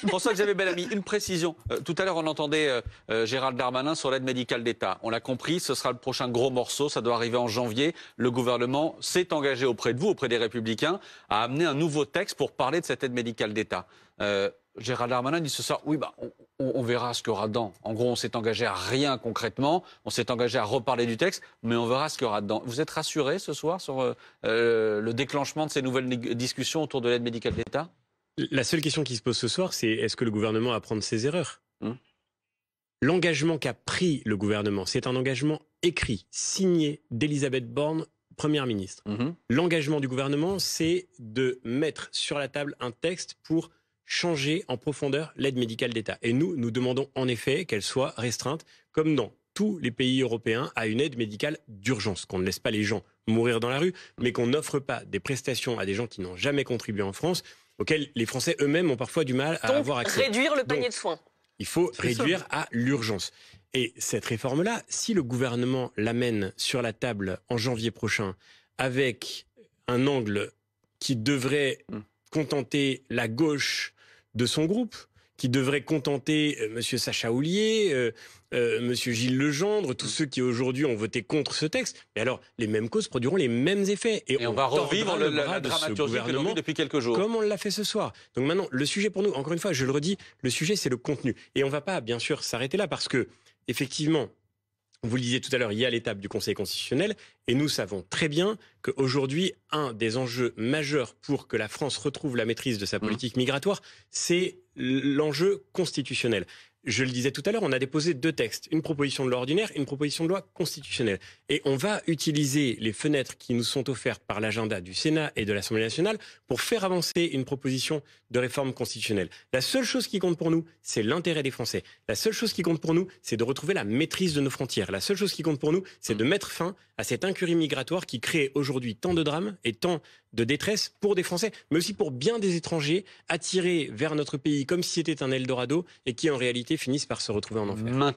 François-Xavier Bellamy, une précision. Tout à l'heure, on entendait Gérald Darmanin sur l'aide médicale d'État. On l'a compris, ce sera le prochain gros morceau. Ça doit arriver en janvier. Le gouvernement s'est engagé auprès de vous, auprès des Républicains, à amener un nouveau texte pour parler de cette aide médicale d'État. Gérald Darmanin dit ce soir, oui, on verra ce qu'il y aura dedans. En gros, on s'est engagé à rien concrètement, on s'est engagé à reparler du texte, mais on verra ce qu'il y aura dedans. Vous êtes rassuré ce soir sur le déclenchement de ces nouvelles discussions autour de l'aide médicale d'État? La seule question qui se pose ce soir, c'est est-ce que le gouvernement apprend de ses erreurs? L'engagement qu'a pris le gouvernement, c'est un engagement écrit, signé d'Elisabeth Borne, Première ministre. L'engagement du gouvernement, c'est de mettre sur la table un texte pour changer en profondeur l'aide médicale d'État. Et nous demandons en effet qu'elle soit restreinte, comme dans tous les pays européens, à une aide médicale d'urgence, qu'on ne laisse pas les gens mourir dans la rue, mais qu'on n'offre pas des prestations à des gens qui n'ont jamais contribué en France, auxquels les Français eux-mêmes ont parfois du mal à avoir accès. Réduire le panier de soins. Il faut réduire à l'urgence. Et cette réforme-là, si le gouvernement l'amène sur la table en janvier prochain, avec un angle qui devrait contenter la gauche de son groupe, qui devrait contenter M. Sacha Houlié, M. Gilles Legendre, tous ceux qui aujourd'hui ont voté contre ce texte. Mais alors, les mêmes causes produiront les mêmes effets. Et on va revivre la dramaturgie que l'on vit depuis quelques jours. Comme on l'a fait ce soir. Donc maintenant, le sujet pour nous, encore une fois, je le redis, le sujet c'est le contenu. Et on ne va pas, bien sûr, s'arrêter là parce que, effectivement, vous le disiez tout à l'heure, il y a l'étape du Conseil constitutionnel et nous savons très bien qu'aujourd'hui, un des enjeux majeurs pour que la France retrouve la maîtrise de sa politique migratoire, c'est l'enjeu constitutionnel. Je le disais tout à l'heure, on a déposé 2 textes, une proposition de loi ordinaire et une proposition de loi constitutionnelle. Et on va utiliser les fenêtres qui nous sont offertes par l'agenda du Sénat et de l'Assemblée nationale pour faire avancer une proposition de réforme constitutionnelle. La seule chose qui compte pour nous, c'est l'intérêt des Français. La seule chose qui compte pour nous, c'est de retrouver la maîtrise de nos frontières. La seule chose qui compte pour nous, c'est de mettre fin à cette incurie migratoire qui crée aujourd'hui tant de drames et tant de détresse pour des Français, mais aussi pour bien des étrangers attirés vers notre pays comme si c'était un Eldorado et qui en réalité finissent par se retrouver en enfer.